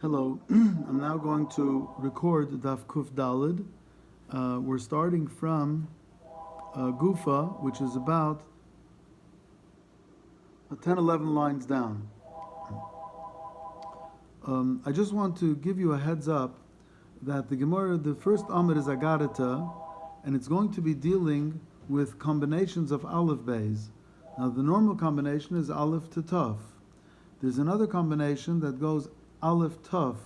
Hello, I'm now going to record Daf Kuf Dalid. We're starting from Gufa, which is about 10-11 lines down. I just want to give you a heads up that the Gemara, the first Amud is Agarata, and it's going to be dealing with combinations of Aleph Bays. Now the normal combination is Aleph to Taf. There's another combination that goes Aleph Taf,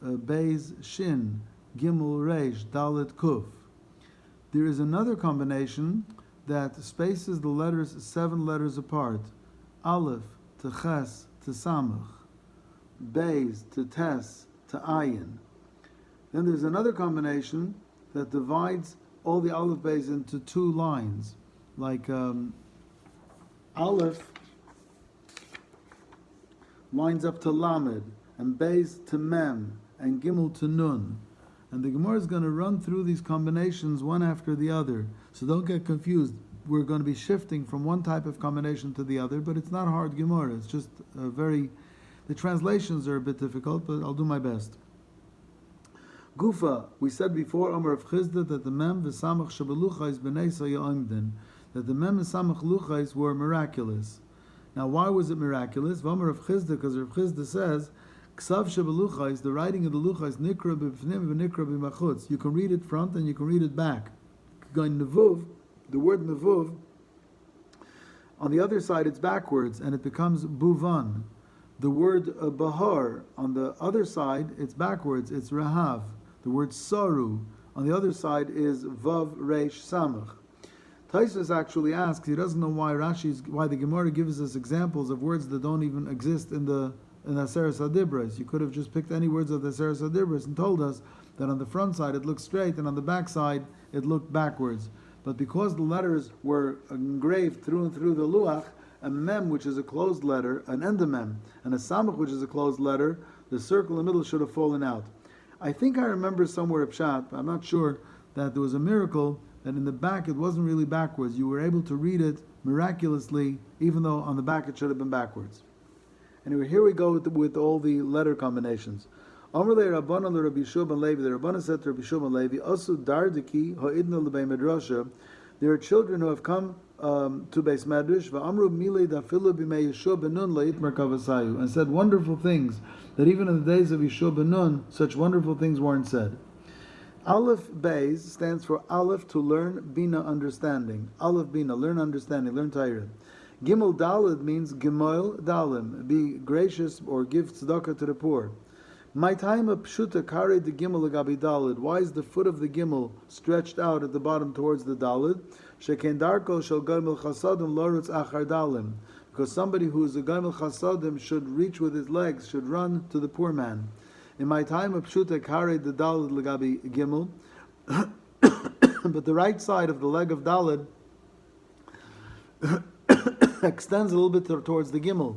Beis Shin, Gimel Reish, Dalet Kuf. There is another combination that spaces the letters 7 letters apart. Aleph to Ches to Samach, Beis to Tes to Ayin. Then there's another combination that divides all the Aleph Beis into 2 lines, like Aleph lines up to Lamed, and Beis to Mem, and Gimel to Nun. And the Gemara is going to run through these combinations one after the other. So don't get confused. We're going to be shifting from one type of combination to the other, but it's not hard Gemara. It's just the translations are a bit difficult, but I'll do my best. Gufa, we said before, Omer of Chizda, that the Mem v'Samach Shabeluchais b'nei Sayamdin, that the Mem and Samach Luchais were miraculous. Now, why was it miraculous? V'Omer of Chizda, because Rav Chizda says, Ksav Shabeluchais, the writing of the Luchais, Nikra b'Pnim v'Nikra b'Machutz. You can read it front and you can read it back. Going Nevuv, the word Nevuv, on the other side it's backwards and it becomes Buvan. The word Bahar, on the other side it's backwards, it's Rahav. The word Saru, on the other side is Vav Reish Samach. Taisus actually asks, he doesn't know why the Gemara gives us examples of words that don't even exist in Aseres HaDibros. You could have just picked any words of the Aseres HaDibros and told us that on the front side it looked straight and on the back side it looked backwards. But because the letters were engraved through and through the Luach, a Mem, which is a closed letter, an Endamem, and a Samach, which is a closed letter, the circle in the middle should have fallen out. I think I remember somewhere at Pshat, but I'm not sure, that there was a miracle that in the back it wasn't really backwards. You were able to read it miraculously, even though on the back it should have been backwards. Anyway, here we go with all the letter combinations. Amrle Rabbana le Rabbi Shua ben Levi. The Rabbana said to Rabbi Shua ben Levi, "Asu dardiki ha'idna lebei medrasha." There are children who have come to Beis Medrash, va'amru milei dafilu b'mei Yeshua ben Nun leitmer kavasayu, and said wonderful things that even in the days of Yeshua ben Nun, such wonderful things weren't said. Aleph Beis stands for Aleph, to learn, Bina, understanding. Aleph Bina, learn understanding, learn Torah. Gimel Dalid means Gimel Dalim, be gracious or give tzedakah to the poor. My time of Pshuta carried the Gimel Agabi Dalid. Why is the foot of the Gimel stretched out at the bottom towards the Dalid? Sheken Darko shel Gimel Chasadim Lorutz Achar Dalim. Because somebody who is a Gimel Chasadim should reach with his legs, should run to the poor man. In my time of Pshuta carried the Dalid Lagabi Gimel, but the right side of the leg of Dalid extends a little bit towards the Gimel.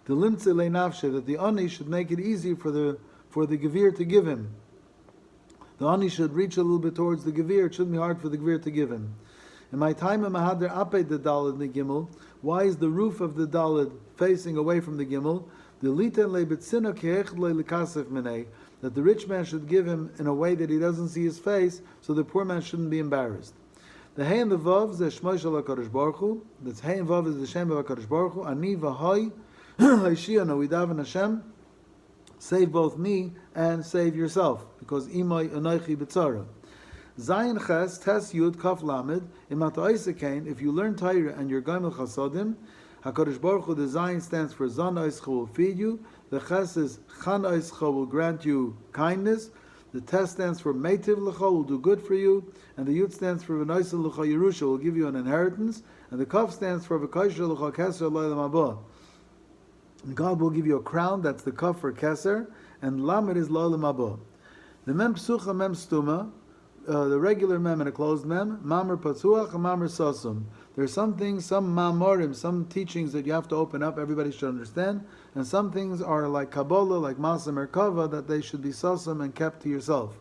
The limtze leinafshe, that the ani should make it easy for the gevir to give him. The ani should reach a little bit towards the gevir. It shouldn't be hard for the gevir to give him. In my time of Mahader Aped the Dalid the Gimel, why is the roof of the Dalid facing away from the Gimel? The liten lebetzina keech lekasef minei, that the rich man should give him in a way that he doesn't see his face, so the poor man shouldn't be embarrassed. The Hey and the Vav is the Shmoy Shel HaKadosh Baruch Hu. The Hey and Vav is the Shem of HaKadosh Baruch Hu. Ani v'hai Haishiyanu, we daven Hashem, save both me and save yourself, because imay anoichi b'tzara. Zayin Ches, Tes Yud, Kaf Lamed, Imat Oisekain, if you learn Torah and you're Gaimel Chasodim, HaKadosh Baruch Hu, the Zayin stands for Zan Oischa will feed you, the Ches is Chan Oischa will grant you kindness, the Tes stands for Meitiv L'cha will do good for you, and the Yud stands for V'noisa L'cha Yerusha will give you an inheritance, and the Kaf stands for V'kaisha L'cha Keser L'olam Haba. God will give you a crown, that's the Kaf for Keser, and Lamed is L'olam Haba. The Mem Psucha, Mem Stuma, the regular Mem and a closed Mem, Mamar Patzuach and Mamar Sasum. There are some things, some Mamorim, some teachings that you have to open up, everybody should understand, and some things are like Kabbalah, like Masa Merkava, that they should be Sasum and kept to yourself.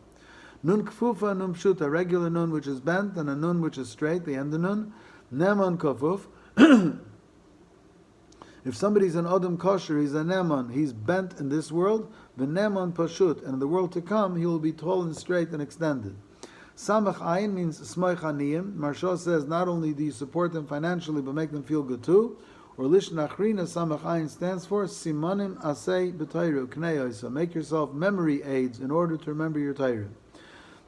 Nun Kfufa, Nun Pshuta, a regular Nun which is bent, and a Nun which is straight, the end of Nun. Neman Kafuf. If somebody's an Adam Kosher, he's a Neman, he's bent in this world, V'neman Pashut, and in the world to come, he will be tall and straight and extended. Samach Ayin means Smoich Aniyim. Marsha says, not only do you support them financially, but make them feel good too. Or Lishon Achrina, Samach Ayin stands for Simanim Asei B'Tayru Knei. So make yourself memory aids in order to remember your Tayru.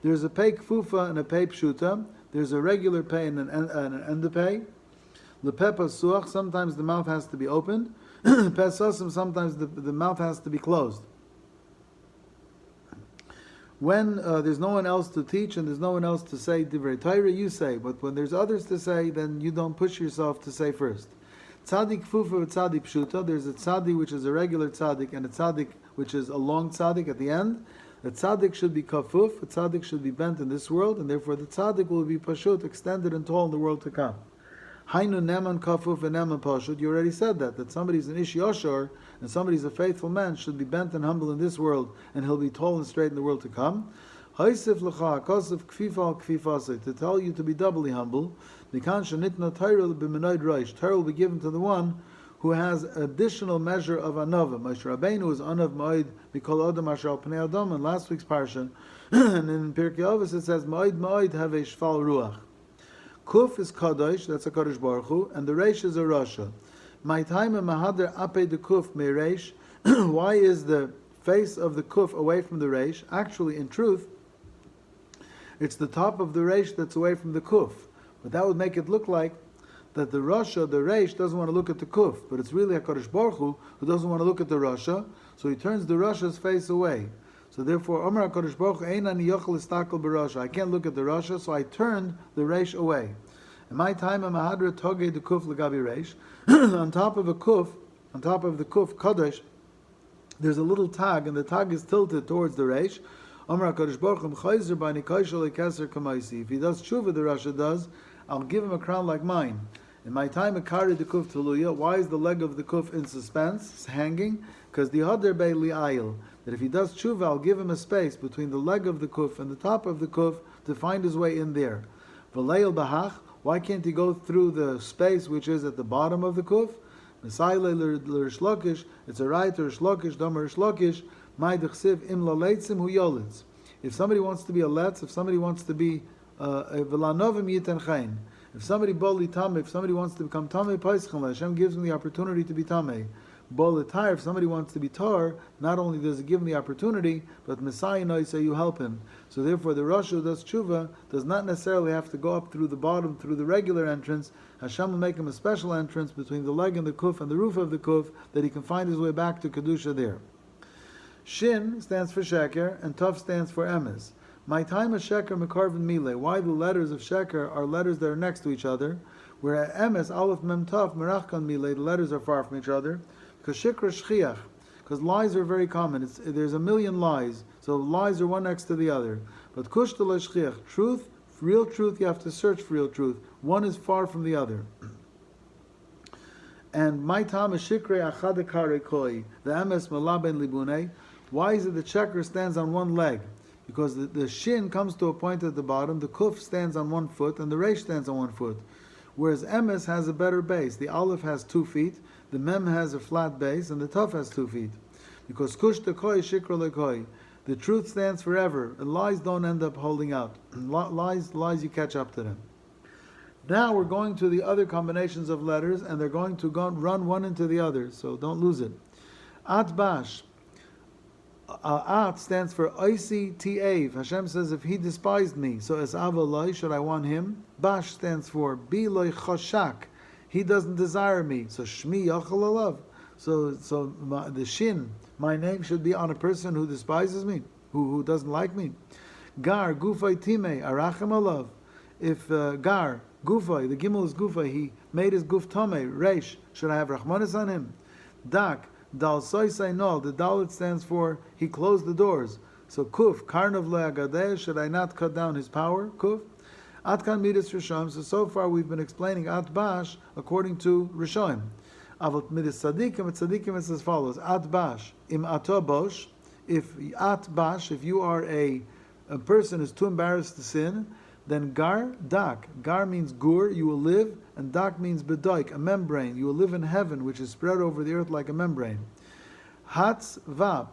There's a pei kfufa and a pei pshuta. There's a regular pei and an endopei. Lepepa suach, sometimes the mouth has to be opened. Pesasim, sometimes the mouth has to be closed. When there's no one else to teach and there's no one else to say divrei Torah, you say. But when there's others to say, then you don't push yourself to say first. Tzadik kfufa with tzadik pshuta. There's a tzadik which is a regular tzadik and a tzadik which is a long tzadik at the end. The tzaddik should be kafuf, the tzaddik should be bent in this world, and therefore the tzaddik will be pashut, extended and tall in the world to come. Hainu neman kafuf and neman pashut. You already said that somebody's an ish yashar and somebody's a faithful man should be bent and humble in this world, and he'll be tall and straight in the world to come. Haisif l'cha kosef kfifa kfifase, to tell you to be doubly humble. Mikan shenitna Torah b'menoid reish. Torah will be given to the one who has additional measure of anava. Moshe Rabbeinu is anav ma'id mikol adam asher al pnei adam in last week's parsha, and in Pirkei Avos it says ma'id ma'id have a shfal ruach. Kuf is kadosh, that's a Kadosh Baruch Hu, and the reish is a rasha. My time in mahader ape de kuf me reish. Why is the face of the kuf away from the reish? Actually, in truth, it's the top of the reish that's away from the kuf. But that would make it look like that the Rasha, the Reish, doesn't want to look at the Kuf, but it's really HaKadosh Baruch Hu who doesn't want to look at the Rasha, so he turns the Rasha's face away. So therefore, Omer HaKadosh Baruch Hu, Ein ani yochel istakel b'Rasha. I can't look at the Rasha, so I turned the Reish away. In my time, I'm Mahadra Toge the Kuf l'gabi Reish. On top of a Kuf, on top of the Kuf, Kadosh, there's a little tag, and the tag is tilted towards the Reish. Omer HaKadosh Baruch Hu, M'chayzer b'ani kaishal ekeser kamaisi. If he does tshuva, the Rasha does, I'll give him a crown like mine. In my time, I carried the kuf teluya. Why is the leg of the kuf in suspense? It's hanging. Because the hadar bei li'ayil, that if he does tshuva, I'll give him a space between the leg of the kuf and the top of the kuf to find his way in there. V'leil bahach, why can't he go through the space which is at the bottom of the kuf? Mesayle l'rishlokish, it's a right to rishlokish, domer rishlokish, mai d'chsiv im laleitzim hu yolitz. If somebody wants to be a letz, if somebody wants to be v'lanovim yiten chayin, if somebody boli tameh, if somebody wants to become tameh paischem, Hashem gives him the opportunity to be tameh. Boli tar, if somebody wants to be tar, not only does he give him the opportunity, but Messiah knows, so you help him. So therefore, the Rosh who does tshuva does not necessarily have to go up through the bottom, through the regular entrance. Hashem will make him a special entrance between the leg and the kuf and the roof of the kuf, that he can find his way back to kedusha there. Shin stands for sheker, and Tuf stands for emes. My time is sheker mekarvin mile. Why the letters of sheker are letters that are next to each other, where emes, aleph, mem, taf, merachkan mile, the letters are far from each other. Because shikra shchiach, because lies are very common. There's a million lies, so lies are one next to the other. But kushta shchiach, truth, real truth, you have to search for real truth. One is far from the other. And my time is shikre achadekare koi, the emes malaben libune. Why is it the sheker stands on one leg? Because the shin comes to a point at the bottom, the kuf stands on 1 foot, and the reish stands on 1 foot. Whereas emes has a better base. The aleph has 2 feet, the mem has a flat base, and the tuf has 2 feet. Because kush tekoi shikra lekoi, the truth stands forever, and lies don't end up holding out. Lies you catch up to them. Now we're going to the other combinations of letters, and they're going to run one into the other, so don't lose it. At bash. At stands for Oisi T'av. Hashem says, if he despised me, so as Avaloi, should I want him? Bash stands for Biloi Choshak. He doesn't desire me. So Shmi Yachal Alav. So the Shin, my name should be on a person who despises me, who doesn't like me. Gar, Gufay Time, Arachem Alav. If Gar, Gufay, the Gimel is Gufay, he made his Guf Tame, Reish, should I have Rahmanis on him? Dak, Dal Soisai Nol, the Dalit stands for he closed the doors. So Kuf, Karnav Le'agadeh, should I not cut down his power? Kuf. Atkan Midas Rishon, so far we've been explaining At Bash according to Rishon. Avot Midas Tzadikim, at Tzadikim it's as follows. At Bash, Im Ato Bosh, if At Bash, if you are a person who's too embarrassed to sin, Then gar, dak. Gar means gur, you will live, and dak means bedoik, a membrane. You will live in heaven, which is spread over the earth like a membrane. Hatz, vab.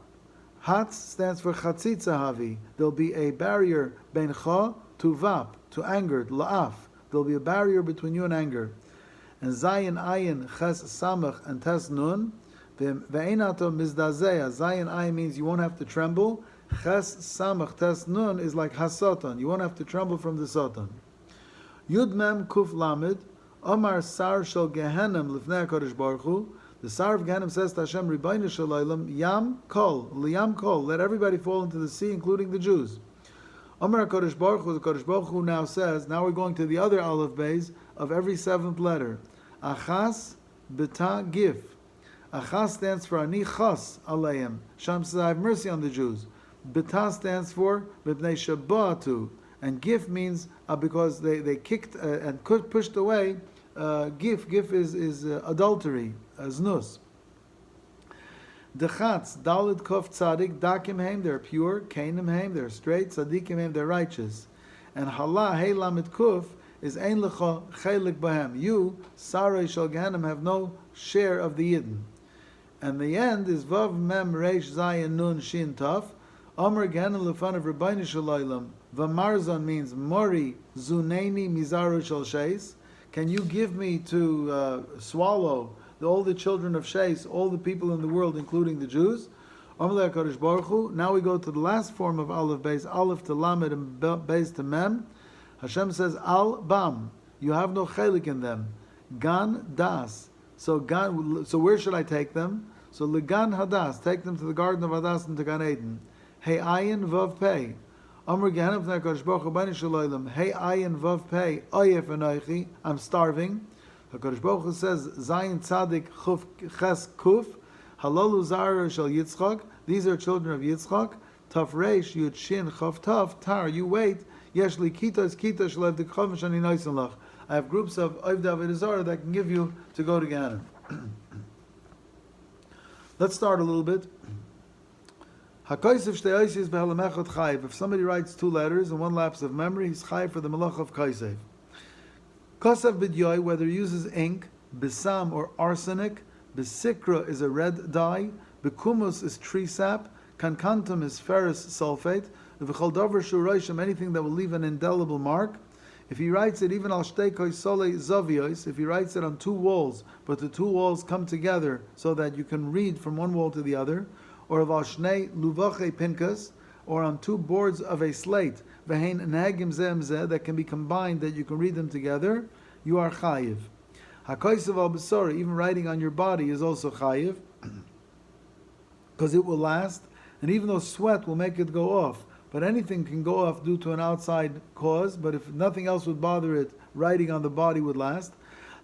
Hatz stands for chatzitza havi. There'll be a barrier ben cha to vap, to anger, la'af. There'll be a barrier between you and anger. And zayin ayin ches samach and tes nun. Ve'einato mizdazea. Zayin ayin means you won't have to tremble. Ches samach tes nun is like hasotan. You won't have to tremble from the sotan. Yud mem kuf lamed. Omar sar shel gehenem lifnei HaKadosh Baruch Hu. The Sar of Gehenim says to Hashem, Ribono shel olam, Yam kol, liyam kol, let everybody fall into the sea, including the Jews. Omar HaKadosh Baruch Hu, the Kadosh Baruch Hu now says, now we're going to the other Aleph Beis of every seventh letter. Achas b'ta gif. Achas stands for Ani chas aleim. Hashem says, I have mercy on the Jews. B'ta stands for B'nei Shabbatu. And gif means because they kicked and pushed away. Gif is adultery, znus. Dechatz, Dalit Kof Tzadik, Dakim Heim, they're pure, Kainim Heim, they're straight, Tzadikim Heim, they're righteous. And Hala, Hey Lamet Kuf, is Ein Lecha Chelik Bahem. You, Sarai Shal Gehenim, have no share of the Yidden. And the end is Vav Mem Reish Zayin Nun Shin Taf, Omer Gehenim Lefan of Ribono shel olam. Vamarzon means Mori Zuneni Mizaru Shal Sheis. Can you give me to swallow all the children of Sheis, all the people in the world, including the Jews? Amalei HaKadosh Baruch Hu. Now we go to the last form of Aleph Beis, Aleph to Lamed and Beis to Mem. Hashem says, Al Bam, you have no chelik in them. Gan Das. So where should I take them? So Legan Hadas, take them to the Garden of Hadas and to Gan Eden. Hey Ayin Vav Pei. Amr Gehenim Fnei HaKadosh Baruch Hu Ribono shel olam. Hey Ayin Vav Pei Oyef Enochi. I'm starving. HaKadosh Baruch Hu says Zayin Tzadik Chuf Ches Kuf Halalu Zara Shel Yitzchak. These are children of Yitzchak. Taf Reish Yud Shin Chav Taf Tar. You wait. Yesh Li Kitas Kitas Shel Evdik Chav Shani Noisen Lach. I have groups of Oivd Avodah Zarah that I can give you to go to Gehenim. Let's start a little bit. If somebody writes two letters and one lapse of memory, he's chayiv for the malach of kaisef. Kosav b'dyoy, whether he uses ink, bisam or arsenic, bisikra is a red dye, bikumus is tree sap, kankantum is ferrous sulfate, v'chol davar shuroishim, anything that will leave an indelible mark. If he writes it even al shtei koisole zavios, if he writes it on two walls, but the two walls come together so that you can read from one wall to the other, or of Ashnei Luvache Pinkas, or on two boards of a slate, Vehain Nagim Zemze, that can be combined, that you can read them together, you are Chayiv. Hakoisav al Besora, even writing on your body is also Chayiv, because it will last, and even though sweat will make it go off, but anything can go off due to an outside cause, but if nothing else would bother it, writing on the body would last.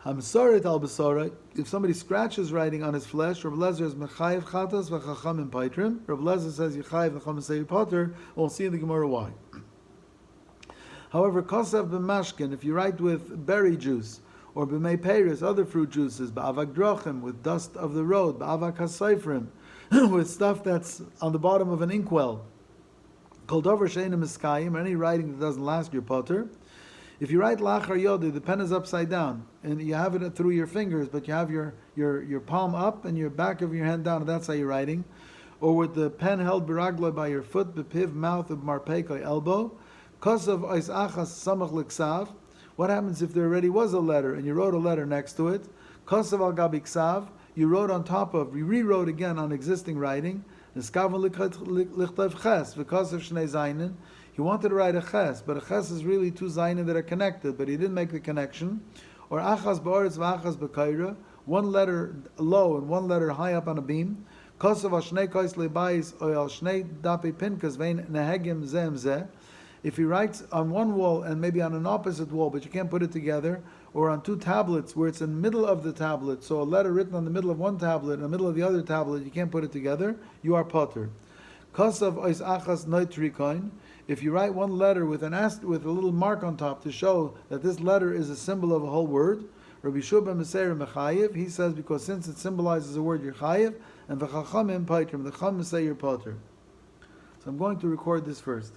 Hamsoret al Besora, if somebody scratches writing on his flesh, Rav Lezer is Mechayev Chatas v'Chachamim Paitrim. Rav Lezer says Yechayev v'Chachamim say Pater. We'll see in the Gemara why. However, Kosav b'Mashkin, if you write with berry juice, or b'Mei Peiris, other fruit juices, b'Avak Drochim, with dust of the road, b'Avak HaSeifrim, with stuff that's on the bottom of an inkwell, Kol Dover She'enim Eskayim, any writing that doesn't last, your Pater. If you write Lachar Yodi, the pen is upside down, and you have it through your fingers, but you have your palm up and your back of your hand down, and that's how you're writing. Or with the pen held b'raglo by your foot, b'piv, mouth, of marpekoi, elbow. Kosav ois achas samach l'ksav. What happens if there already was a letter, and you wrote a letter next to it? Kosav al gabi ksav, you wrote on top of, you rewrote again on existing writing. Neskavan lichtav ches, v'kosav shnei zainin. He wanted to write a ches, but a ches is really two zayin that are connected, but he didn't make the connection. Or achas ba'oretz v'achas b'kaira, one letter low and one letter high up on a beam. Kosav al shnei kois lebayis or al shnei dape pinkas vein nehegim zem zeh. If he writes on one wall and maybe on an opposite wall, but you can't put it together, or on two tablets where it's in the middle of the tablet, so a letter written on the middle of one tablet and the middle of the other tablet, you can't put it together, you are potter. Kosav ois achas noitrikoin. If you write one letter with with a little mark on top to show that this letter is a symbol of a whole word, Rabbi Shua Meseir Mechayev, he says because since it symbolizes a word, you're Chayev, and the Chachamim Paitrim, the Chachamim say you're Potter. So I'm going to record this first.